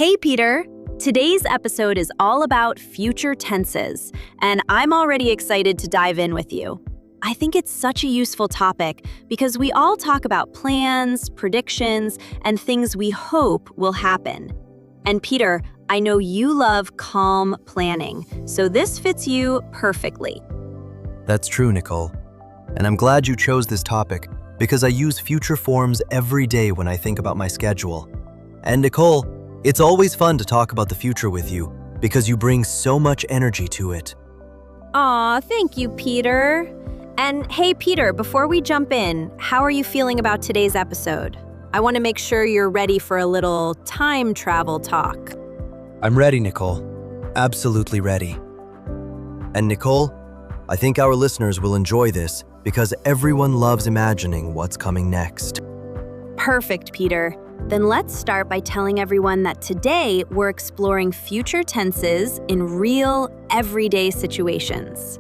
Hey, Peter. Today's episode is all about future tenses, and I'm already excited to dive in with you. I think it's such a useful topic because we all talk about plans, predictions, and things we hope will happen. And Peter, I know you love calm planning, so this fits you perfectly. That's true, Nicole. And I'm glad you chose this topic because I use future forms every day when I think about my schedule. And Nicole, it's always fun to talk about the future with you because you bring so much energy to it. Aw, thank you, Peter. And hey, Peter, before we jump in, how are you feeling about today's episode? I want to make sure you're ready for a little time travel talk. I'm ready, Nicole. Absolutely ready. And Nicole, I think our listeners will enjoy this because everyone loves imagining what's coming next. Perfect, Peter. Then let's start by telling everyone that today we're exploring future tenses in real, everyday situations.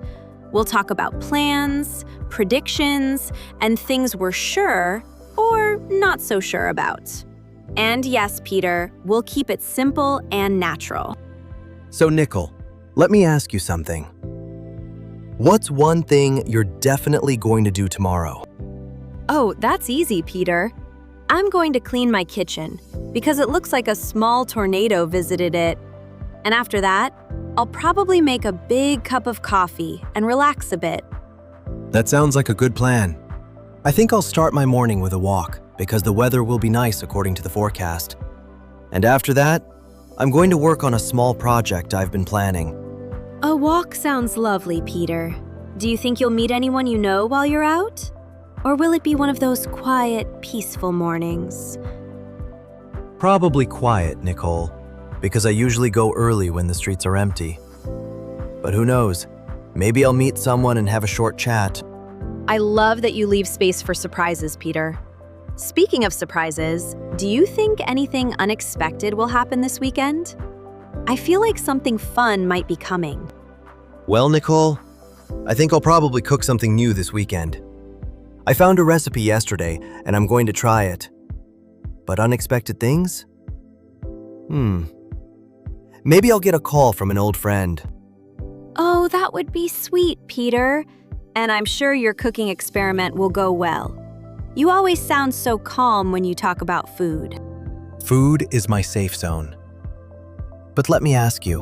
We'll talk about plans, predictions, and things we're sure or not so sure about. And yes, Peter, we'll keep it simple and natural. So, Nicole, let me ask you something. What's one thing you're definitely going to do tomorrow? Oh, that's easy, Peter. I'm going to clean my kitchen because it looks like a small tornado visited it. And after that, I'll probably make a big cup of coffee and relax a bit. That sounds like a good plan. I think I'll start my morning with a walk because the weather will be nice according to the forecast. And after that, I'm going to work on a small project I've been planning. A walk sounds lovely, Peter. Do you think you'll meet anyone you know while you're out? Or will it be one of those quiet, peaceful mornings? Probably quiet, Nicole, because I usually go early when the streets are empty. But who knows? Maybe I'll meet someone and have a short chat. I love that you leave space for surprises, Peter. Speaking of surprises, do you think anything unexpected will happen this weekend? I feel like something fun might be coming. Well, Nicole, I think I'll probably cook something new this weekend. I found a recipe yesterday, and I'm going to try it. But unexpected things? Maybe I'll get a call from an old friend. Oh, that would be sweet, Peter. And I'm sure your cooking experiment will go well. You always sound so calm when you talk about food. Food is my safe zone. But let me ask you,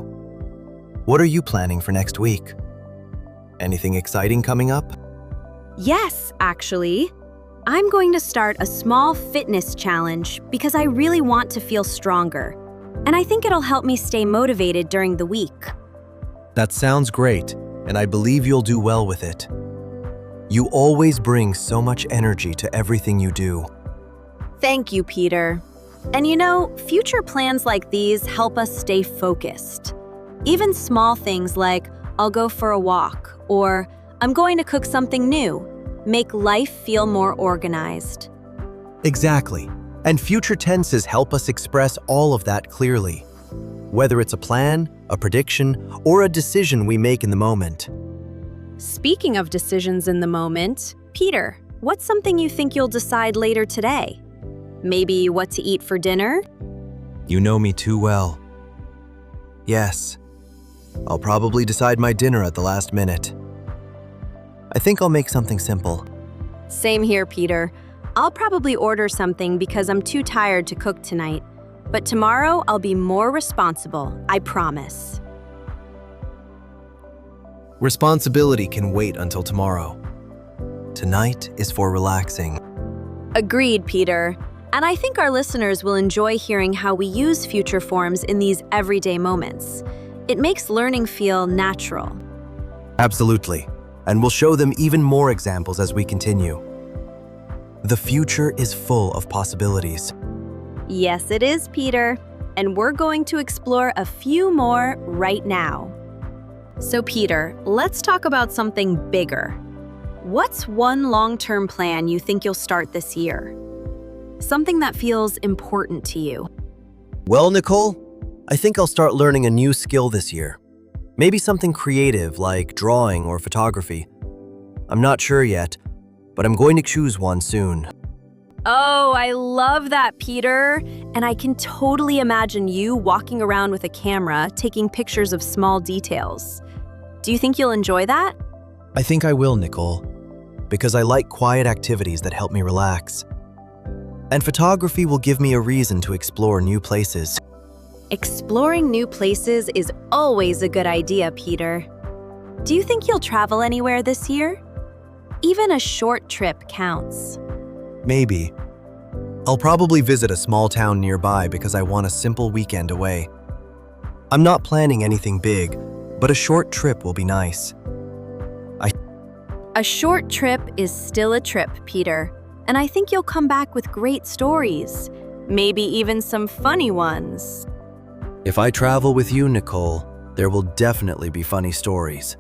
what are you planning for next week? Anything exciting coming up? Yes, actually. I'm going to start a small fitness challenge because I really want to feel stronger. And I think it'll help me stay motivated during the week. That sounds great, and I believe you'll do well with it. You always bring so much energy to everything you do. Thank you, Peter. And you know, future plans like these help us stay focused. Even small things like, I'll go for a walk, or I'm going to cook something new, make life feel more organized. Exactly. And future tenses help us express all of that clearly, whether it's a plan, a prediction, or a decision we make in the moment. Speaking of decisions in the moment, Peter, what's something you think you'll decide later today? Maybe what to eat for dinner? You know me too well. Yes, I'll probably decide my dinner at the last minute. I think I'll make something simple. Same here, Peter. I'll probably order something because I'm too tired to cook tonight. But tomorrow, I'll be more responsible, I promise. Responsibility can wait until tomorrow. Tonight is for relaxing. Agreed, Peter. And I think our listeners will enjoy hearing how we use future forms in these everyday moments. It makes learning feel natural. Absolutely. And we'll show them even more examples as we continue. The future is full of possibilities. Yes, it is, Peter. And we're going to explore a few more right now. So, Peter, let's talk about something bigger. What's one long-term plan you think you'll start this year? Something that feels important to you. Well, Nicole, I think I'll start learning a new skill this year. Maybe something creative like drawing or photography. I'm not sure yet, but I'm going to choose one soon. Oh, I love that, Peter. And I can totally imagine you walking around with a camera, taking pictures of small details. Do you think you'll enjoy that? I think I will, Nicole, because I like quiet activities that help me relax. And photography will give me a reason to explore new places. Exploring new places is always a good idea, Peter. Do you think you'll travel anywhere this year? Even a short trip counts. Maybe. I'll probably visit a small town nearby because I want a simple weekend away. I'm not planning anything big, but a short trip will be nice. A short trip is still a trip, Peter, and I think you'll come back with great stories, maybe even some funny ones. If I travel with you, Nicole, there will definitely be funny stories.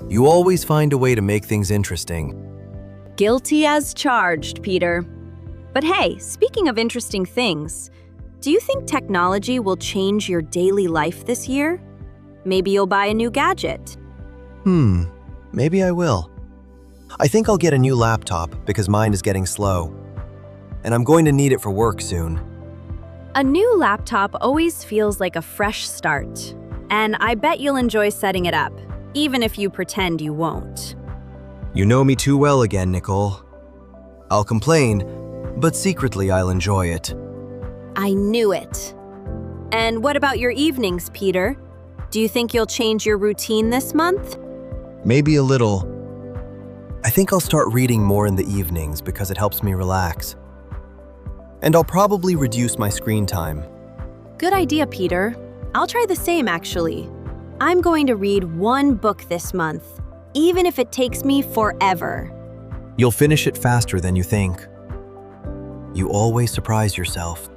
You always find a way to make things interesting. Guilty as charged, Peter. But hey, speaking of interesting things, do you think technology will change your daily life this year? Maybe you'll buy a new gadget. Maybe I will. I think I'll get a new laptop because mine is getting slow. And I'm going to need it for work soon. A new laptop always feels like a fresh start. And I bet you'll enjoy setting it up, even if you pretend you won't. You know me too well again, Nicole. I'll complain, but secretly I'll enjoy it. I knew it. And what about your evenings, Peter? Do you think you'll change your routine this month? Maybe a little. I think I'll start reading more in the evenings because it helps me relax. And I'll probably reduce my screen time. Good idea, Peter. I'll try the same, actually. I'm going to read one book this month, even if it takes me forever. You'll finish it faster than you think. You always surprise yourself.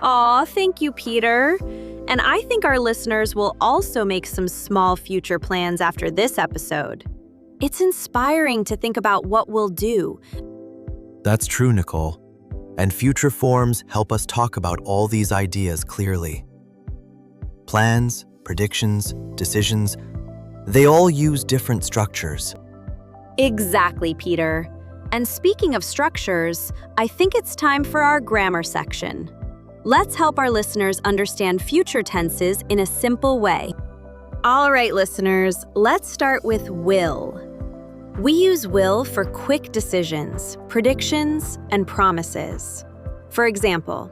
Aw, thank you, Peter. And I think our listeners will also make some small future plans after this episode. It's inspiring to think about what we'll do. That's true, Nicole. And future forms help us talk about all these ideas clearly. Plans, predictions, decisions, they all use different structures. Exactly, Peter. And speaking of structures, I think it's time for our grammar section. Let's help our listeners understand future tenses in a simple way. All right, listeners, let's start with will. We use will for quick decisions, predictions, and promises. For example,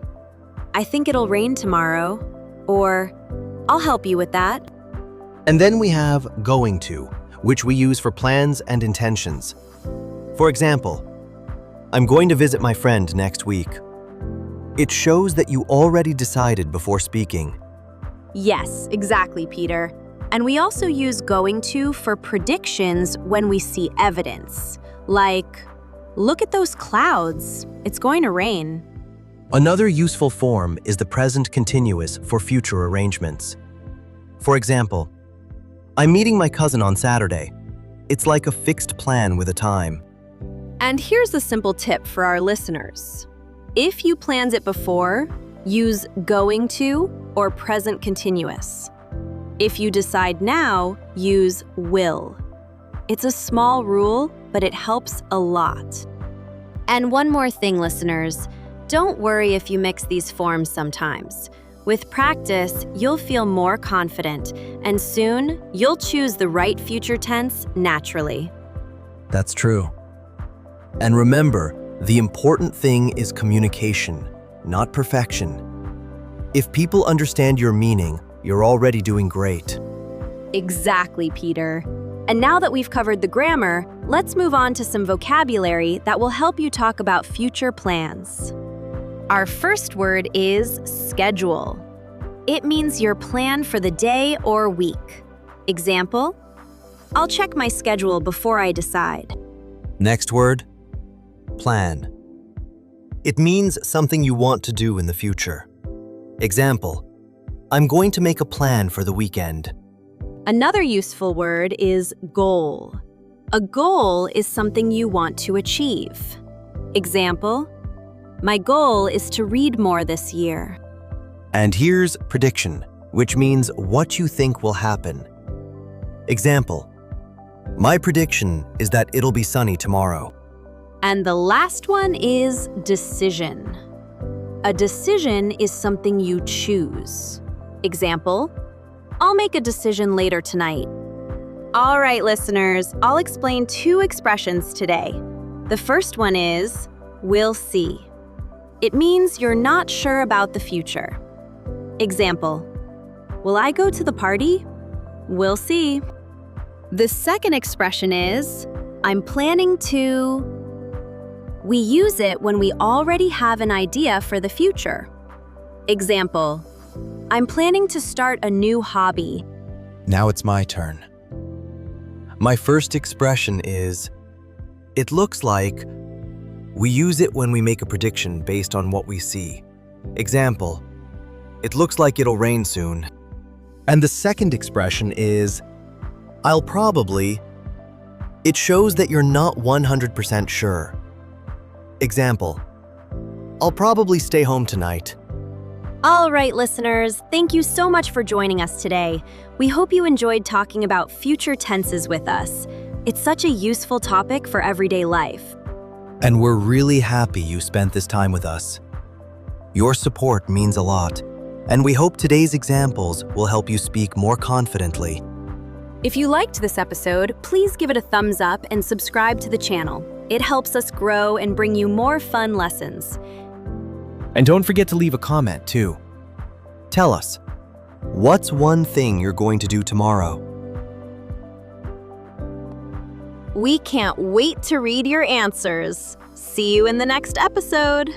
I think it'll rain tomorrow, or I'll help you with that. And then we have going to, which we use for plans and intentions. For example, I'm going to visit my friend next week. It shows that you already decided before speaking. Yes, exactly, Peter. And we also use going to for predictions when we see evidence. Like, look at those clouds. It's going to rain. Another useful form is the present continuous for future arrangements. For example, I'm meeting my cousin on Saturday. It's like a fixed plan with a time. And here's a simple tip for our listeners. If you planned it before, use going to or present continuous. If you decide now, use will. It's a small rule, but it helps a lot. And one more thing, listeners, don't worry if you mix these forms sometimes. With practice, you'll feel more confident, and soon you'll choose the right future tense naturally. That's true. And remember, the important thing is communication, not perfection. If people understand your meaning, you're already doing great. Exactly, Peter. And now that we've covered the grammar, let's move on to some vocabulary that will help you talk about future plans. Our first word is schedule. It means your plan for the day or week. Example, I'll check my schedule before I decide. Next word, plan. It means something you want to do in the future. Example, I'm going to make a plan for the weekend. Another useful word is goal. A goal is something you want to achieve. Example, my goal is to read more this year. And here's prediction, which means what you think will happen. Example, my prediction is that it'll be sunny tomorrow. And the last one is decision. A decision is something you choose. Example, I'll make a decision later tonight. All right, listeners, I'll explain 2 expressions today. The first one is, we'll see. It means you're not sure about the future. Example, will I go to the party? We'll see. The second expression is, I'm planning to. We use it when we already have an idea for the future. Example, I'm planning to start a new hobby. Now it's my turn. My first expression is, it looks like. We use it when we make a prediction based on what we see. Example, it looks like it'll rain soon. And the second expression is, I'll probably. It shows that you're not 100% sure. Example, I'll probably stay home tonight. All right, listeners, thank you so much for joining us today. We hope you enjoyed talking about future tenses with us. It's such a useful topic for everyday life. And we're really happy you spent this time with us. Your support means a lot, and we hope today's examples will help you speak more confidently. If you liked this episode, please give it a thumbs up and subscribe to the channel. It helps us grow and bring you more fun lessons. And don't forget to leave a comment, too. Tell us, what's one thing you're going to do tomorrow? We can't wait to read your answers. See you in the next episode.